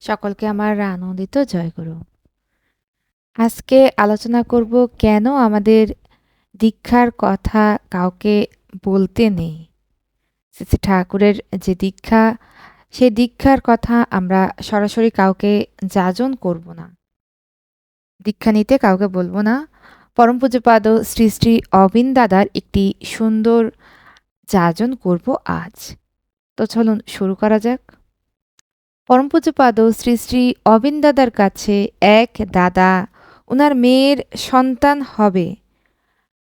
সকলকে আমার আনন্দিত জয়গুরু। আজকে আলোচনা করব কেন আমাদের দীক্ষার কথা কাউকে বলতে নেই। শ্রী ঠাকুরের যে দীক্ষা, সেই দীক্ষার কথা আমরা সরাসরি কাউকে যাজন করব না, দীক্ষা নিতে কাউকে বলবো না। পরম পূজ্যপাদ শ্রী শ্রী অবিন দাদার একটি সুন্দর যাজন করব আজ। তো চলুন শুরু করা যাক। পরম পূজ্যপাদ শ্রী শ্রী অবিন দাদার কাছে এক দাদা ওনার মেয়ের সন্তান হবে,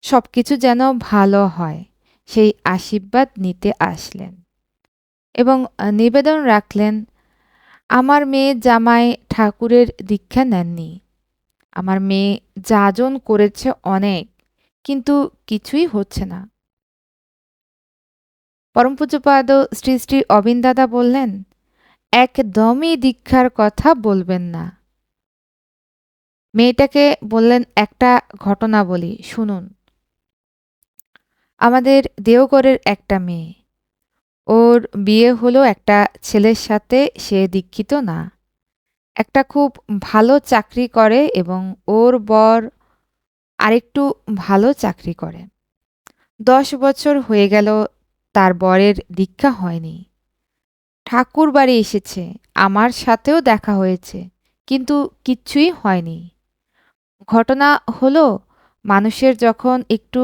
সব কিছু যেন ভালো হয়, সেই আশীর্বাদ নিতে আসলেন এবং নিবেদন রাখলেন, আমার মেয়ে জামাই ঠাকুরের দীক্ষা নেননি। আমার মেয়ে যাজন করেছে অনেক, কিন্তু কিছুই হচ্ছে না। পরম পূজ্যপাদ শ্রী শ্রী অবিন দাদা বললেন, একদমই দীক্ষার কথা বলবেন না। মেয়েটাকে বললেন, একটা ঘটনা বলি, শুনুন। আমাদের দেওঘরের একটা মেয়ে, ওর বিয়ে হলো একটা ছেলের সাথে, সে দীক্ষিত না, একটা খুব ভালো চাকরি করে এবং ওর বর আরেকটু ভালো চাকরি করে। 10 বছর হয়ে গেল তার বরের দীক্ষা হয়নি। ঠাকুর বাড়ি এসেছে, আমার সাথেও দেখা হয়েছে, কিন্তু কিচ্ছুই হয়নি। ঘটনা হলো, মানুষের যখন একটু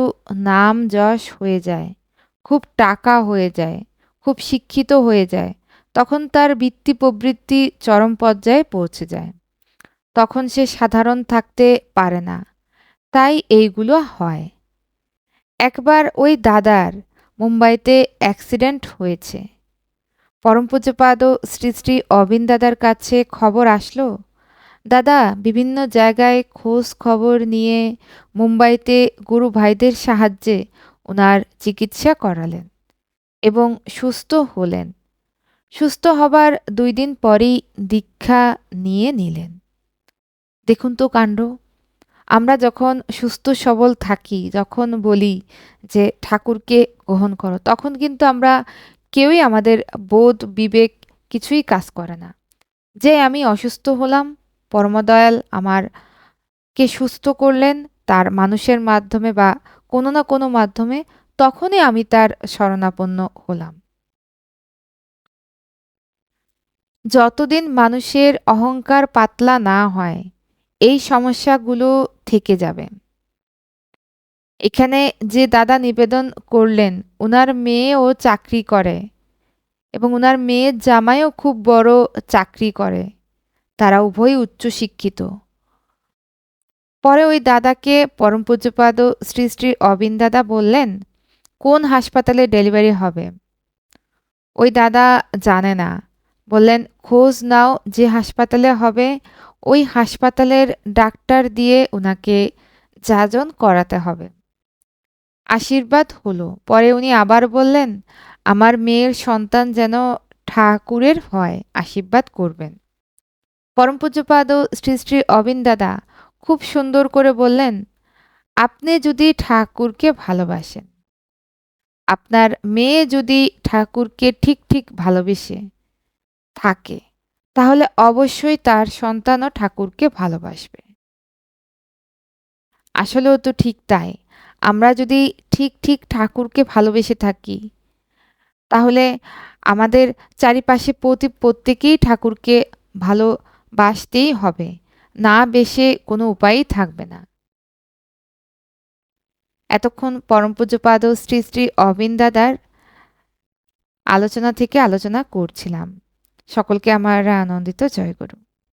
নাম যশ হয়ে যায়, খুব টাকা হয়ে যায়, খুব শিক্ষিত হয়ে যায়, তখন তার বৃত্তি প্রবৃত্তি চরম পর্যায়ে পৌঁছে যায়। তখন সে সাধারণ থাকতে পারে না, তাই এইগুলো হয়। একবার ওই দাদার মুম্বাইতে অ্যাক্সিডেন্ট হয়েছে। পরম পূজ্যপাদ শ্রী শ্রী অবিন দাদার কাছে খবর আসলো। দাদা বিভিন্ন জায়গায় খোঁজ খবর নিয়ে মুম্বাইতে গুরু ভাইদের সাহায্যে ওনার চিকিৎসা করালেন এবং সুস্থ হলেন। সুস্থ হবার 2 দিন পরেই দীক্ষা নিয়ে নিলেন। দেখুন তো কাণ্ড। আমরা যখন সুস্থ সবল থাকি, যখন বলি যে ঠাকুরকে গ্রহণ করো, তখন কিন্তু আমরা কেউই, আমাদের বোধ বিবেক কিছুই কাজ করে না। যে আমি অসুস্থ হলাম, পরমদয়াল আমারকে সুস্থ করলেন তার মানুষের মাধ্যমে বা কোনো না কোনো মাধ্যমে, তখনই আমি তার শরণাপন্ন হলাম। যতদিন মানুষের অহংকার পাতলা না হয়, এই সমস্যাগুলো থেকে যাবে। এখানে যে দাদা নিবেদন করলেন, ওনার মেয়েও চাকরি করে এবং ওনার মেয়ের জামাইও খুব বড় চাকরি করে, তারা উভয়ই উচ্চশিক্ষিত। পরে ওই দাদাকে পরম পূজ্যপাদ শ্রী শ্রী অবিন দাদা বললেন, কোন হাসপাতালে ডেলিভারি হবে? ওই দাদা জানে না। বললেন, খোঁজ নাও, যে হাসপাতালে হবে ওই হাসপাতালের ডাক্তার দিয়ে ওনাকে যাজন করাতে হবে। আশীর্বাদ হলো। পরে উনি আবার বললেন, আমার মেয়ের সন্তান যেন ঠাকুরের হয়, আশীর্বাদ করবেন। পরম পূজ্যপাদ শ্রী শ্রী অবিন দাদা খুব সুন্দর করে বললেন, আপনি যদি ঠাকুরকে ভালোবাসেন, আপনার মেয়ে যদি ঠাকুরকে ঠিক ঠিক ভালোবেসে থাকে, তাহলে অবশ্যই তার সন্তানও ঠাকুরকে ভালোবাসবে। আসলেও তো ঠিক তাই। আমরা যদি ঠিক ঠিক ঠাকুরকে ভালোবেসে থাকি, তাহলে আমাদের চারিপাশে প্রত্যেকেই ঠাকুরকে ভালোবাসতেই হবে, না বেশে কোনো উপায়ই থাকবে না। এতক্ষণ পরম পূজ্যপাদ শ্রী শ্রী অবিন দাদার আলোচনা থেকে আলোচনা করছিলাম। সকলকে আমার আনন্দিত জয়গুরু।